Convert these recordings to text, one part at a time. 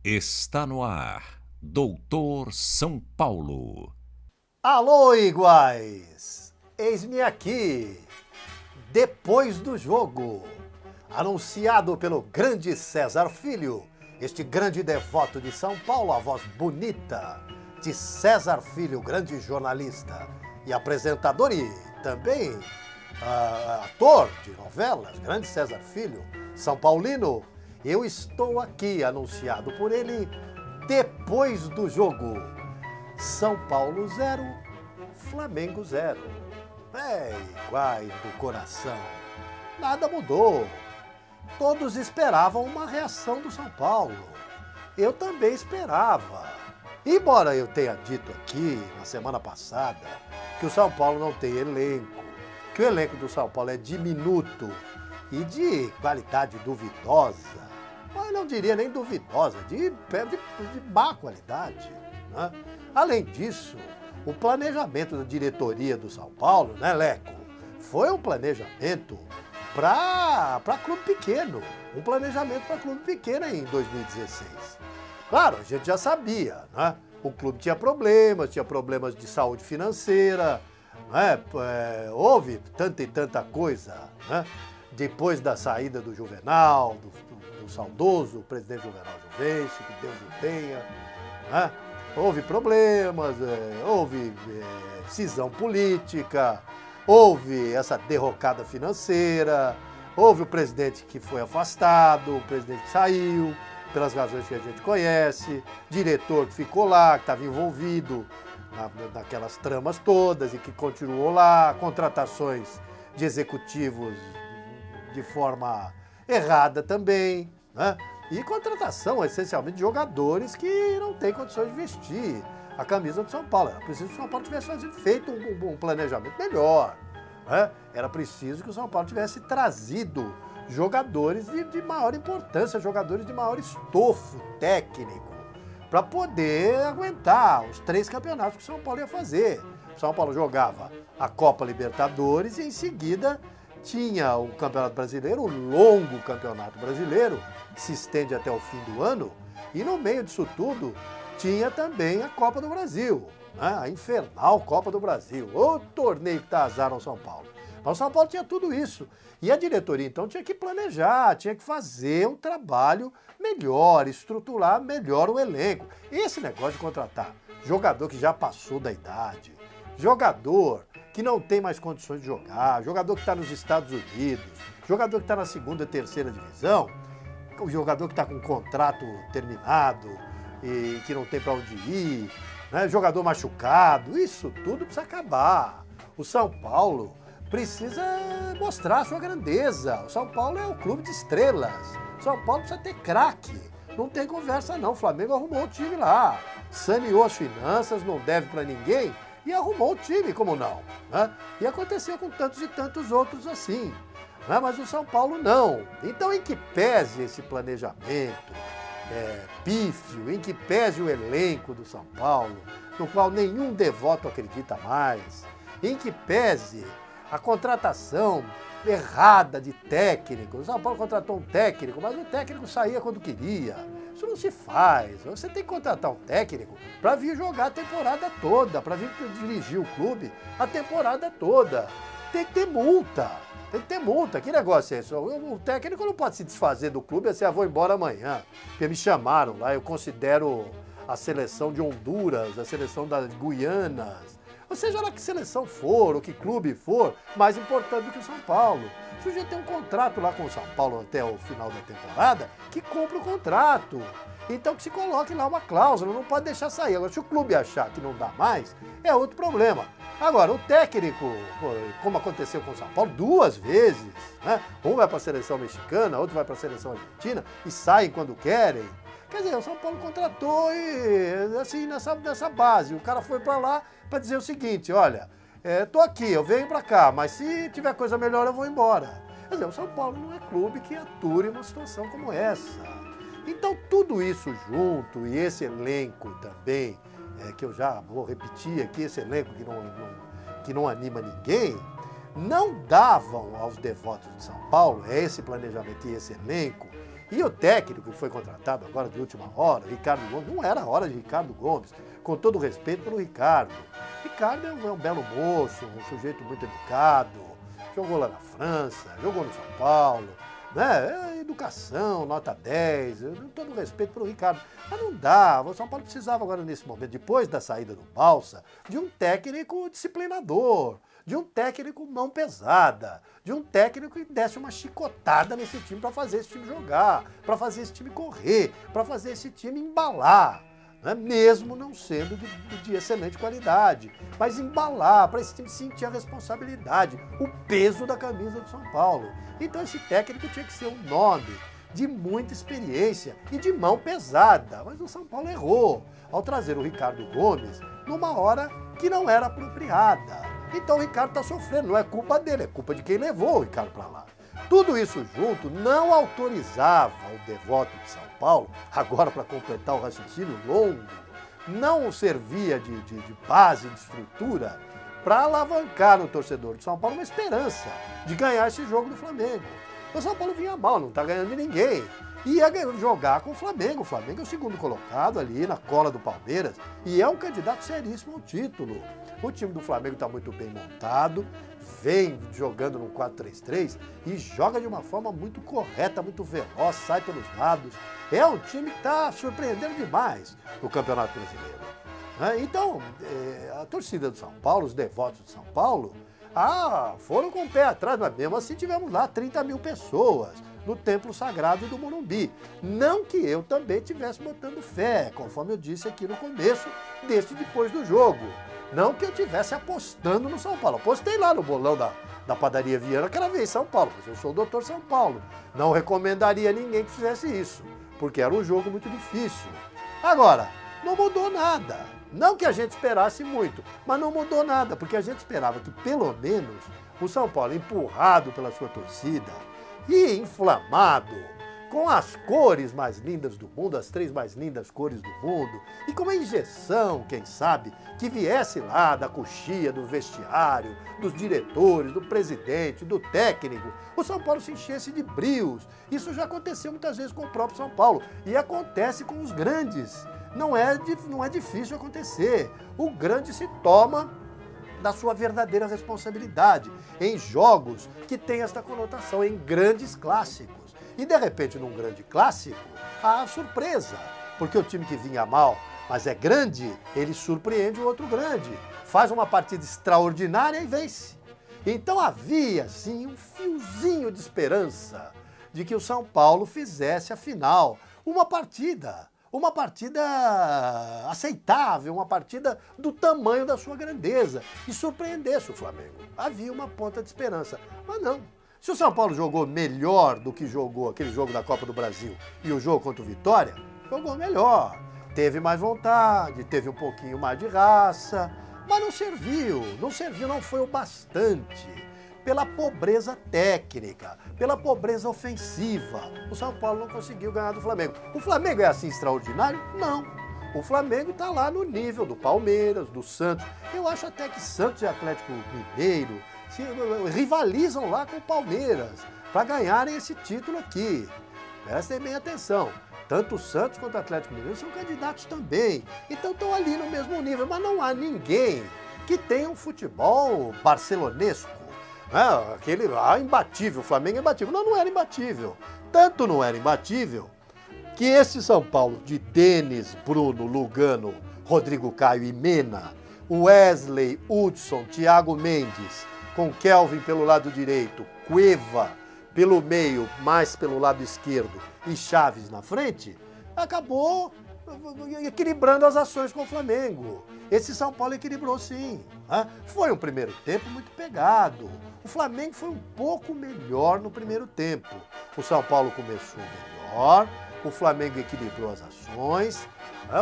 Está no ar, Doutor São Paulo. Alô, iguais! Eis-me aqui, depois do jogo, anunciado pelo grande César Filho, este grande devoto de São Paulo, a voz bonita de César Filho, grande jornalista e apresentador e também ator de novelas, grande César Filho, São Paulino. Eu estou aqui, anunciado por ele, depois do jogo. São Paulo 0, Flamengo 0. Iguais do coração. Nada mudou. Todos esperavam uma reação do São Paulo. Eu também esperava. Embora eu tenha dito aqui, na semana passada, que o São Paulo não tem elenco, que o elenco do São Paulo é diminuto e de qualidade duvidosa, mas não diria nem duvidosa, de má qualidade, né? Além disso, o planejamento da diretoria do São Paulo, né, Leco, foi um planejamento para clube pequeno, um planejamento para clube pequeno em 2016. Claro, a gente já sabia, né? O clube tinha problemas de saúde financeira, né? Houve tanta e tanta coisa, né? Depois da saída do Juvenal, do saudoso presidente Juvenal Juvencio, que Deus o tenha, né? Houve problemas, houve cisão política, houve essa derrocada financeira, houve o presidente que foi afastado, o presidente que saiu, pelas razões que a gente conhece, diretor que ficou lá, que estava envolvido naquelas tramas todas e que continuou lá, contratações de executivos de forma errada também, né? E contratação, essencialmente, de jogadores que não têm condições de vestir a camisa do São Paulo. Era preciso que o São Paulo tivesse feito um planejamento melhor, né? Era preciso que o São Paulo tivesse trazido jogadores de maior importância, jogadores de maior estofo técnico, para poder aguentar os 3 campeonatos que o São Paulo ia fazer. O São Paulo jogava a Copa Libertadores e, em seguida, tinha o Campeonato Brasileiro, o longo Campeonato Brasileiro, que se estende até o fim do ano, e no meio disso tudo tinha também a Copa do Brasil, né? A infernal Copa do Brasil, o torneio que dá azar ao São Paulo. Mas o São Paulo tinha tudo isso, e a diretoria então tinha que planejar, tinha que fazer um trabalho melhor, estruturar melhor o elenco. Esse negócio de contratar jogador que já passou da idade, jogador que não tem mais condições de jogar, jogador que está nos Estados Unidos, jogador que está na segunda, terceira divisão, o jogador que está com um contrato terminado e que não tem para onde ir, né? Jogador machucado, isso tudo precisa acabar. O São Paulo precisa mostrar a sua grandeza. O São Paulo é o clube de estrelas. O São Paulo precisa ter craque. Não tem conversa não, o Flamengo arrumou o time lá, saneou as finanças, não deve para ninguém, e arrumou o time, como não, né? E aconteceu com tantos e tantos outros assim, né? Mas o São Paulo não. Então, em que pese esse planejamento pífio, em que pese o elenco do São Paulo, no qual nenhum devoto acredita mais, em que pese a contratação errada de técnico. O São Paulo contratou um técnico, mas o técnico saía quando queria. Isso não se faz. Você tem que contratar um técnico para vir jogar a temporada toda, para vir dirigir o clube a temporada toda. Tem que ter multa. Tem que ter multa. Que negócio é esse? O técnico não pode se desfazer do clube assim, vou embora amanhã. Porque me chamaram lá, eu considero a seleção de Honduras, a seleção das Guianas, ou seja lá que seleção for, ou que clube for, mais importante do que o São Paulo. O sujeito tem um contrato lá com o São Paulo até o final da temporada, que cumpre o contrato. Então que se coloque lá uma cláusula, não pode deixar sair. Agora, se o clube achar que não dá mais, é outro problema. Agora, o técnico, como aconteceu com o São Paulo 2 vezes, né? Um vai para a seleção mexicana, outro vai para a seleção argentina e saem quando querem. Quer dizer, o São Paulo contratou e, assim, nessa base. O cara foi para lá para dizer o seguinte, olha, tô aqui, eu venho para cá, mas se tiver coisa melhor eu vou embora. Quer dizer, o São Paulo não é clube que ature uma situação como essa. Então, tudo isso junto, e esse elenco também, que eu já vou repetir aqui, esse elenco que não anima ninguém, não davam aos devotos de São Paulo esse planejamento e esse elenco. E o técnico que foi contratado agora de última hora, Ricardo Gomes, não era a hora de Ricardo Gomes, com todo o respeito pelo Ricardo. Ricardo é um belo moço, um sujeito muito educado, jogou lá na França, jogou no São Paulo, né? Educação, nota 10, todo o respeito pelo Ricardo. Mas não dá, o São Paulo precisava agora nesse momento, depois da saída do Balsa, de um técnico disciplinador, de um técnico mão pesada, de um técnico que desse uma chicotada nesse time para fazer esse time jogar, para fazer esse time correr, para fazer esse time embalar. Né? Mesmo não sendo de excelente qualidade, mas embalar, para esse time sentir a responsabilidade, o peso da camisa do São Paulo. Então esse técnico tinha que ser um nome de muita experiência e de mão pesada, mas o São Paulo errou ao trazer o Ricardo Gomes numa hora que não era apropriada. Então o Ricardo está sofrendo, não é culpa dele, é culpa de quem levou o Ricardo para lá. Tudo isso junto não autorizava o devoto de São Paulo, agora para completar o raciocínio longo, não servia de base, de estrutura, para alavancar no torcedor de São Paulo uma esperança de ganhar esse jogo do Flamengo. O São Paulo vinha mal, não está ganhando de ninguém. Ia jogar com o Flamengo. O Flamengo é o segundo colocado ali na cola do Palmeiras e é um candidato seríssimo ao título. O time do Flamengo está muito bem montado, vem jogando no 4-3-3 e joga de uma forma muito correta, muito veloz, sai pelos lados. É um time que está surpreendendo demais no Campeonato Brasileiro. Então, a torcida do São Paulo, os devotos de São Paulo, foram com o pé atrás, mas mesmo assim tivemos lá 30 mil pessoas no Templo Sagrado do Morumbi. Não que eu também estivesse botando fé, conforme eu disse aqui no começo deste depois do jogo. Não que eu estivesse apostando no São Paulo. Apostei lá no bolão da Padaria Viana, que era ver São Paulo, mas eu sou o doutor São Paulo. Não recomendaria a ninguém que fizesse isso, porque era um jogo muito difícil. Agora, não mudou nada. Não que a gente esperasse muito, mas não mudou nada, porque a gente esperava que pelo menos o São Paulo, empurrado pela sua torcida e inflamado, com as cores mais lindas do mundo, as 3 mais lindas cores do mundo, e com uma injeção, quem sabe, que viesse lá da coxia, do vestiário, dos diretores, do presidente, do técnico, o São Paulo se enchesse de brios. Isso já aconteceu muitas vezes com o próprio São Paulo e acontece com os grandes. Não é difícil acontecer. O grande se toma da sua verdadeira responsabilidade em jogos que têm esta conotação, em grandes clássicos. E de repente, num grande clássico, há surpresa, porque o time que vinha mal, mas é grande, ele surpreende o outro grande, faz uma partida extraordinária e vence. Então havia, sim, um fiozinho de esperança de que o São Paulo fizesse, afinal, uma partida aceitável, uma partida do tamanho da sua grandeza e surpreendesse o Flamengo. Havia uma ponta de esperança, mas não. Se o São Paulo jogou melhor do que jogou aquele jogo da Copa do Brasil e o jogo contra o Vitória, jogou melhor. Teve mais vontade, teve um pouquinho mais de raça, mas não serviu, não foi o bastante. Pela pobreza técnica, pela pobreza ofensiva, o São Paulo não conseguiu ganhar do Flamengo. O Flamengo é assim extraordinário? Não. O Flamengo está lá no nível do Palmeiras, do Santos. Eu acho até que Santos e Atlético Mineiro rivalizam lá com o Palmeiras para ganharem esse título aqui. Prestem bem atenção. Tanto o Santos quanto o Atlético Mineiro são candidatos também. Então estão ali no mesmo nível, mas não há ninguém que tenha um futebol barcelonesco. Aquele imbatível, o Flamengo é imbatível. Não era imbatível. Tanto não era imbatível que esse São Paulo de Denis, Bruno, Lugano, Rodrigo Caio e Mena, Wesley, Hudson, Thiago Mendes, com Kelvin pelo lado direito, Cueva pelo meio, mais pelo lado esquerdo e Chaves na frente, acabou equilibrando as ações com o Flamengo. Esse São Paulo equilibrou sim. Foi um primeiro tempo muito pegado. O Flamengo foi um pouco melhor no primeiro tempo. O São Paulo começou melhor, o Flamengo equilibrou as ações.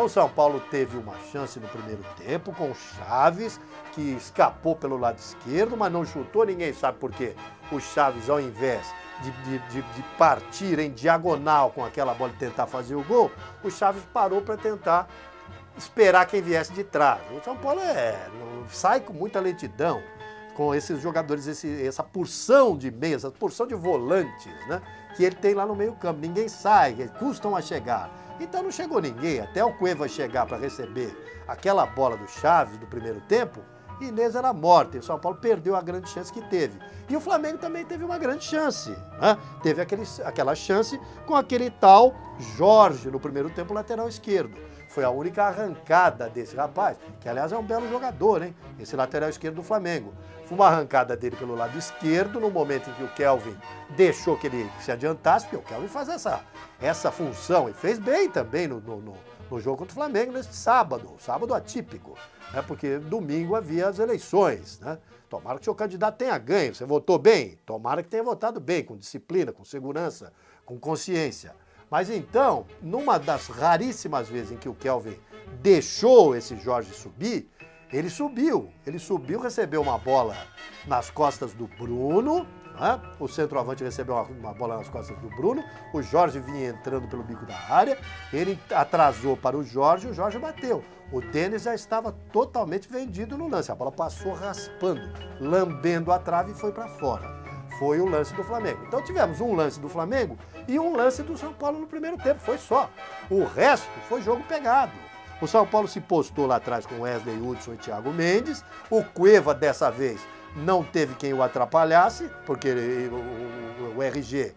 O São Paulo teve uma chance no primeiro tempo com o Chaves, que escapou pelo lado esquerdo, mas não chutou, ninguém sabe por quê. O Chaves, ao invés de partir em diagonal com aquela bola e tentar fazer o gol, o Chaves parou para tentar esperar quem viesse de trás. O São Paulo sai com muita lentidão, com esses jogadores, essa porção de meias, essa porção de volantes, né, que ele tem lá no meio campo. Ninguém sai, custam a chegar. Então não chegou ninguém, até o Cueva chegar para receber aquela bola do Chaves do primeiro tempo, Inês era morta, e o São Paulo perdeu a grande chance que teve. E o Flamengo também teve uma grande chance, né? Teve aquela chance com aquele tal Jorge no primeiro tempo, lateral esquerdo. Foi a única arrancada desse rapaz, que aliás é um belo jogador, hein? Esse lateral esquerdo do Flamengo. Foi uma arrancada dele pelo lado esquerdo, no momento em que o Kelvin deixou que ele se adiantasse, porque o Kelvin faz essa função, e fez bem também no jogo contra o Flamengo nesse sábado atípico, né? Porque domingo havia as eleições, né? Tomara que o seu candidato tenha ganho, você votou bem? Tomara que tenha votado bem, com disciplina, com segurança, com consciência. Mas então, numa das raríssimas vezes em que o Kelvin deixou esse Jorge subir, ele subiu, recebeu uma bola nas costas do Bruno, né? O centroavante recebeu uma bola nas costas do Bruno, o Jorge vinha entrando pelo bico da área, ele atrasou para o Jorge bateu. O Denis já estava totalmente vendido no lance, a bola passou raspando, lambendo a trave e foi para fora. Foi o lance do Flamengo. Então tivemos um lance do Flamengo e um lance do São Paulo no primeiro tempo, foi só. O resto foi jogo pegado. O São Paulo se postou lá atrás com Wesley, Hudson e Thiago Mendes. O Cueva, dessa vez, não teve quem o atrapalhasse, porque o RG,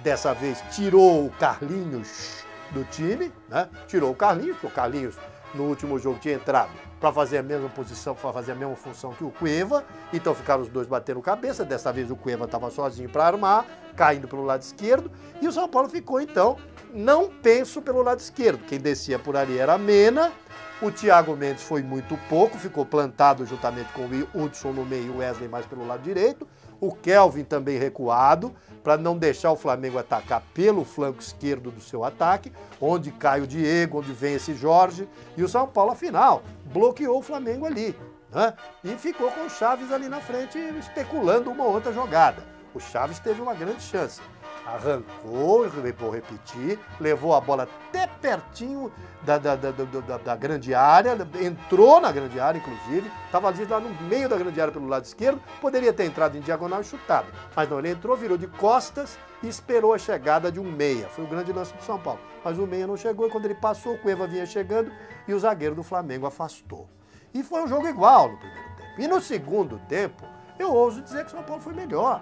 dessa vez, tirou o Carlinhos do time, né? Tirou o Carlinhos, porque o Carlinhos, no último jogo, tinha entrado para fazer a mesma posição, para fazer a mesma função que o Cueva. Então ficaram os dois batendo cabeça. Dessa vez o Cueva estava sozinho para armar, caindo pelo lado esquerdo. E o São Paulo ficou, então, não penso pelo lado esquerdo. Quem descia por ali era a Mena. O Thiago Mendes foi muito pouco, ficou plantado juntamente com o Hudson no meio e o Wesley mais pelo lado direito. O Kelvin também recuado, para não deixar o Flamengo atacar pelo flanco esquerdo do seu ataque, onde cai o Diego, onde vem esse Jorge. E o São Paulo, afinal, bloqueou o Flamengo ali, né? E ficou com o Chaves ali na frente, especulando uma outra jogada. O Chaves teve uma grande chance. Arrancou, vou repetir, levou a bola até pertinho da grande área, entrou na grande área, inclusive, estava ali lá no meio da grande área pelo lado esquerdo, poderia ter entrado em diagonal e chutado, mas não, ele entrou, virou de costas e esperou a chegada de um meia. Foi o grande lance do São Paulo, mas o meia não chegou e quando ele passou, o Cueva vinha chegando e o zagueiro do Flamengo afastou. E foi um jogo igual no primeiro tempo. E no segundo tempo, eu ouso dizer que o São Paulo foi melhor.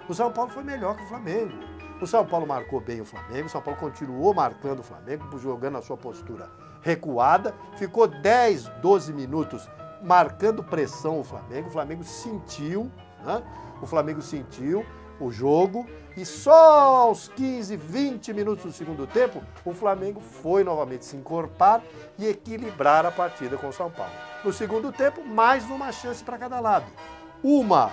O São Paulo foi melhor que o Flamengo. O São Paulo marcou bem o Flamengo, o São Paulo continuou marcando o Flamengo, jogando a sua postura recuada, ficou 10, 12 minutos marcando pressão o Flamengo sentiu, né? O Flamengo sentiu o jogo e só aos 15, 20 minutos do segundo tempo, o Flamengo foi novamente se encorpar e equilibrar a partida com o São Paulo. No segundo tempo, mais uma chance para cada lado. Uma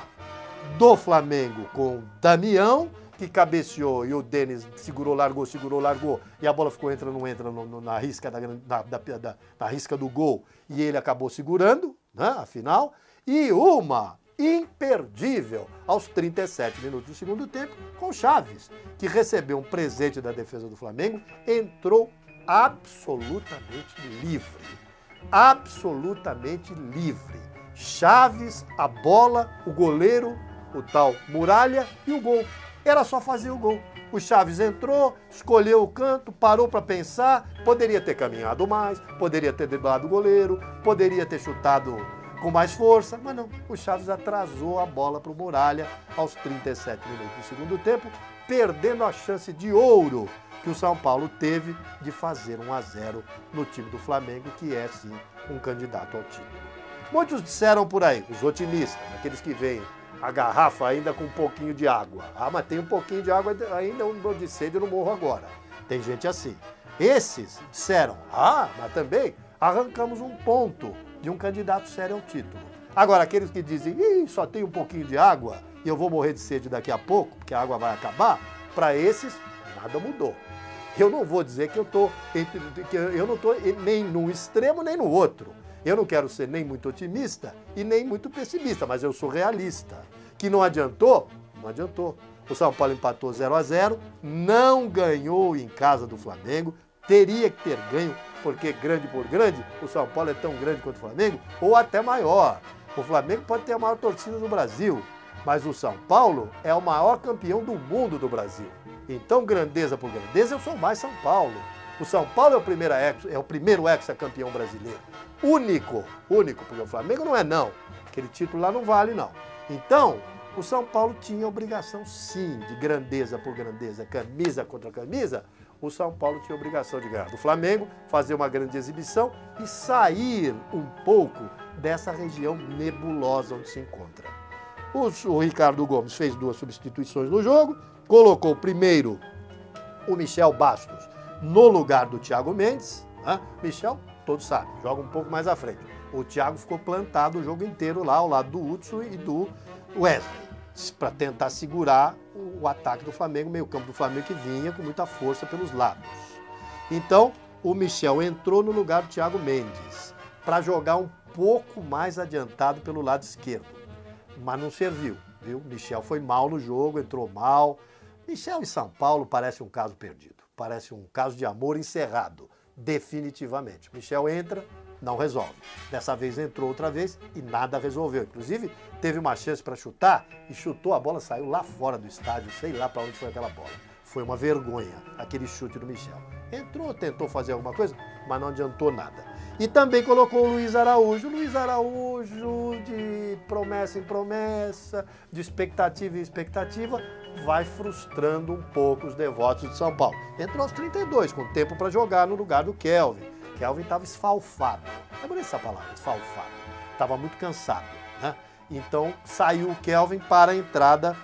do Flamengo com o Damião, que cabeceou e o Denis segurou, largou, e a bola ficou entra na risca, na risca do gol e ele acabou segurando, né, afinal. E uma imperdível aos 37 minutos do segundo tempo com o Chaves, que recebeu um presente da defesa do Flamengo, entrou absolutamente livre. Absolutamente livre. Chaves, a bola, o goleiro, o tal Muralha e o gol. Era só fazer o gol. O Chaves entrou, escolheu o canto, parou para pensar, poderia ter caminhado mais, poderia ter driblado o goleiro, poderia ter chutado com mais força, mas não. O Chaves atrasou a bola para o Muralha aos 37 minutos do segundo tempo, perdendo a chance de ouro que o São Paulo teve de fazer 1-0 no time do Flamengo, que é, sim, um candidato ao título. Muitos disseram por aí, os otimistas, aqueles que veem a garrafa ainda com um pouquinho de água. Ah, mas tem um pouquinho de água ainda, eu não dou de sede, eu não morro agora. Tem gente assim. Esses disseram, mas também arrancamos um ponto de um candidato sério ao título. Agora, aqueles que dizem, só tem um pouquinho de água e eu vou morrer de sede daqui a pouco, porque a água vai acabar, para esses, nada mudou. Eu não vou dizer que eu não estou nem num extremo nem no outro. Eu não quero ser nem muito otimista e nem muito pessimista, mas eu sou realista. Que não adiantou? Não adiantou. O São Paulo empatou 0-0, não ganhou em casa do Flamengo, teria que ter ganho porque grande por grande, o São Paulo é tão grande quanto o Flamengo, ou até maior. O Flamengo pode ter a maior torcida do Brasil, mas o São Paulo é o maior campeão do mundo do Brasil. Então, grandeza por grandeza, eu sou mais São Paulo. O São Paulo é o primeiro hexacampeão brasileiro. Único, porque o Flamengo não é não. Aquele título lá não vale não. Então, o São Paulo tinha obrigação sim de grandeza por grandeza, camisa contra camisa. O São Paulo tinha obrigação de ganhar do Flamengo, fazer uma grande exibição e sair um pouco dessa região nebulosa onde se encontra. O Ricardo Gomes fez 2 substituições no jogo, colocou primeiro o Michel Bastos no lugar do Thiago Mendes. Michel, todos sabem, joga um pouco mais à frente. O Thiago ficou plantado o jogo inteiro lá ao lado do Hudson e do Wesley, para tentar segurar o ataque do Flamengo, o meio-campo do Flamengo que vinha com muita força pelos lados. Então, o Michel entrou no lugar do Thiago Mendes para jogar um pouco mais adiantado pelo lado esquerdo, mas não serviu, viu? Michel foi mal no jogo, entrou mal. Michel e São Paulo parece um caso perdido, parece um caso de amor encerrado, definitivamente. Michel entra, não resolve. Dessa vez entrou outra vez e nada resolveu. Inclusive, teve uma chance para chutar e chutou, a bola saiu lá fora do estádio, sei lá para onde foi aquela bola. Foi uma vergonha, aquele chute do Michel. Entrou, tentou fazer alguma coisa, mas não adiantou nada. E também colocou o Luiz Araújo. Luiz Araújo, de promessa em promessa, de expectativa em expectativa, vai frustrando um pouco os devotos de São Paulo. Entrou aos 32, com tempo para jogar no lugar do Kelvin. Kelvin estava esfalfado. É bonita essa palavra, esfalfado. Estava muito cansado, né? Então saiu o Kelvin para a entrada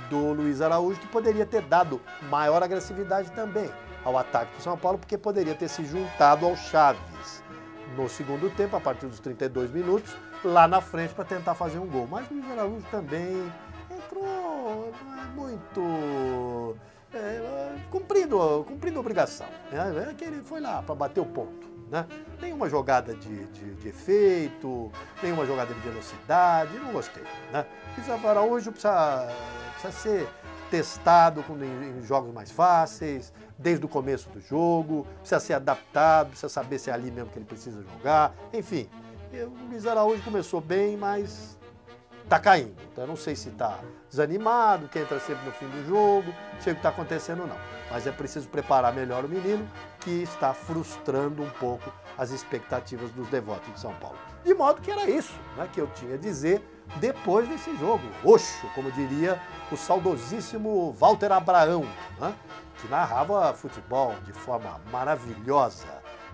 do Luiz Araújo, que poderia ter dado maior agressividade também ao ataque do São Paulo, porque poderia ter se juntado ao Chaves no segundo tempo, a partir dos 32 minutos, lá na frente para tentar fazer um gol. Mas o Luiz Araújo também entrou muito cumprindo a obrigação, né? Que ele foi lá para bater o ponto, né? Nenhuma jogada de efeito, nenhuma jogada de velocidade, não gostei, né? O Araújo precisa ser testado em jogos mais fáceis, desde o começo do jogo, precisa ser adaptado, precisa saber se é ali mesmo que ele precisa jogar, enfim. O Luiz Araújo começou bem, mas tá caindo. Então, eu não sei se tá desanimado, que entra sempre no fim do jogo, não sei o que está acontecendo não. Mas é preciso preparar melhor o menino, que está frustrando um pouco as expectativas dos devotos de São Paulo. De modo que era isso, né, que eu tinha a dizer depois desse jogo. Oxo, como diria o saudosíssimo Walter Abraão, né, que narrava futebol de forma maravilhosa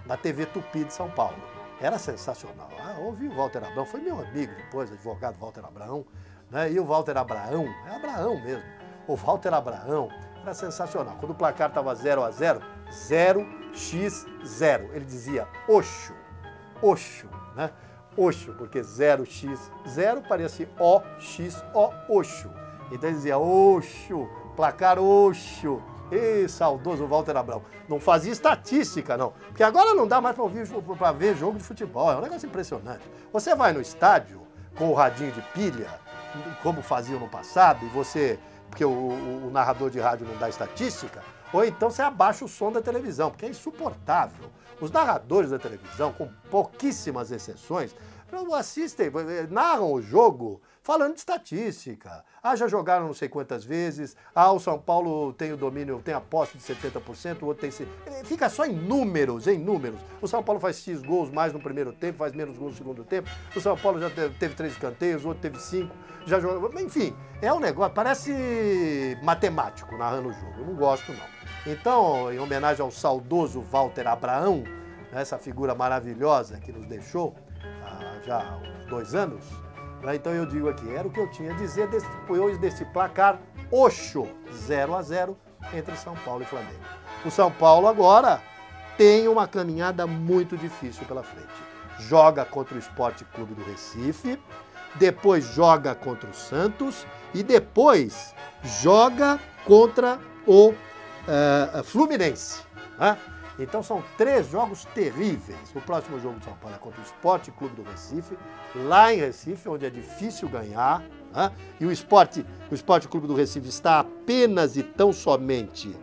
na TV Tupi de São Paulo. Era sensacional. Ouvi o Walter Abraão, foi meu amigo depois, advogado Walter Abraão, né? E o Walter Abraão, é Abraão mesmo. O Walter Abraão era sensacional. Quando o placar estava 0-0, 0x0. Ele dizia Oxo, né? Oxo, porque 0x0 parecia O-X-O, Oxo. Então ele dizia Oxo, placar Oxo. Saudoso Walter Abraão. Não fazia estatística, não. Porque agora não dá mais para ver jogo de futebol. É um negócio impressionante. Você vai no estádio com o radinho de pilha, como faziam no passado, e você... Porque o narrador de rádio não dá estatística, ou então você abaixa o som da televisão, porque é insuportável. Os narradores da televisão, com pouquíssimas exceções, assistem, narram o jogo falando de estatística. Já jogaram não sei quantas vezes. O São Paulo tem o domínio, tem a posse de 70%, o outro tem... Fica só em números. O São Paulo faz X gols mais no primeiro tempo, faz menos gols no segundo tempo. O São Paulo já teve 3 escanteios, o outro teve 5. Já jogou... Enfim, é um negócio, parece matemático narrando o jogo. Eu não gosto, não. Então, em homenagem ao saudoso Walter Abraão, essa figura maravilhosa que nos deixou há já uns 2 anos, então eu digo aqui, era o que eu tinha a dizer depois desse placar Oxo, 0-0 entre São Paulo e Flamengo. O São Paulo agora tem uma caminhada muito difícil pela frente. Joga contra o Sport Clube do Recife, depois joga contra o Santos e depois joga contra o Fluminense, né? Então são 3 jogos terríveis. O próximo jogo do São Paulo é contra o Sport Clube do Recife, lá em Recife, onde é difícil ganhar, né? E o Sport Clube do Recife está apenas e tão somente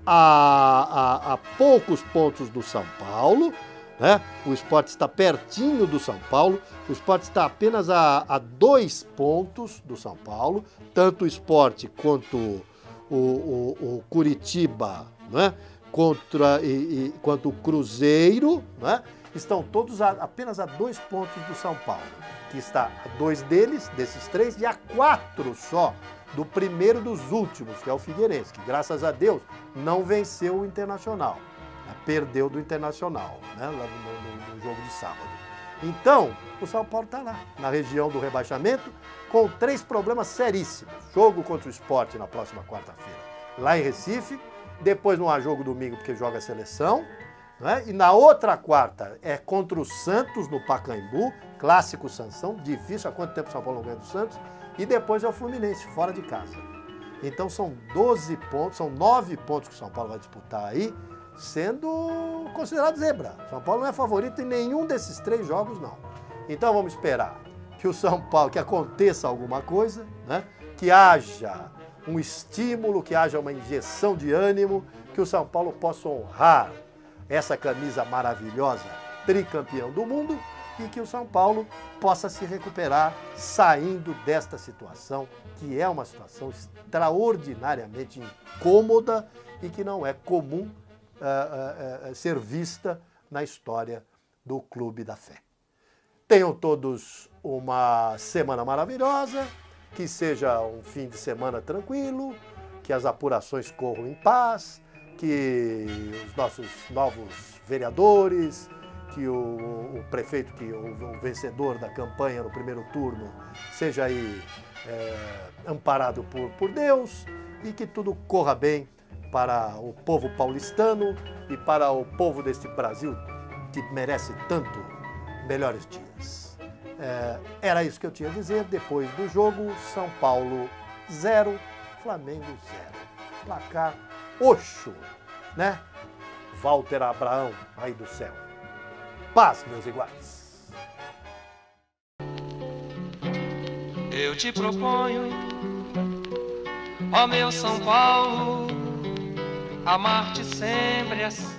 a poucos pontos do São Paulo. né? O Sport está pertinho do São Paulo, o Sport está apenas a 2 pontos do São Paulo, tanto o Sport quanto o Curitiba, né? Quanto o Cruzeiro, né? Estão todos apenas a 2 pontos do São Paulo, que está a 2 deles, desses 3, e a 4 só do primeiro dos últimos, que é o Figueirense, que graças a Deus não venceu o Internacional, né? Perdeu do Internacional, né? Lá no jogo de sábado. Então, o São Paulo está lá, na região do rebaixamento, com 3 problemas seríssimos. Jogo contra o Sport na próxima quarta-feira, lá em Recife. Depois não há jogo domingo porque joga a seleção, né? E na outra quarta é contra o Santos no Pacaembu, clássico Sansão, difícil, há quanto tempo o São Paulo não ganha do Santos? E depois é o Fluminense, fora de casa. Então são 12 pontos, são 9 pontos que o São Paulo vai disputar aí, sendo considerado zebra. São Paulo não é favorito em nenhum desses 3 jogos, não. Então vamos esperar que o São Paulo, que aconteça alguma coisa, né? Que haja um estímulo, que haja uma injeção de ânimo, que o São Paulo possa honrar essa camisa maravilhosa, tricampeão do mundo, e que o São Paulo possa se recuperar saindo desta situação, que é uma situação extraordinariamente incômoda e que não é comum ser vista na história do Clube da Fé. Tenham todos uma semana maravilhosa, que seja um fim de semana tranquilo, que as apurações corram em paz, que os nossos novos vereadores, que o prefeito, que o vencedor da campanha no primeiro turno, seja aí amparado por Deus, e que tudo corra bem para o povo paulistano e para o povo deste Brasil que merece tanto melhores dias. Era isso que eu tinha a dizer. Depois do jogo, São Paulo 0, Flamengo 0. Placar Oxo, né? Walter Abraão, aí do céu. Paz, meus iguais. Eu te proponho, ó meu São Paulo, amar-te sempre assim.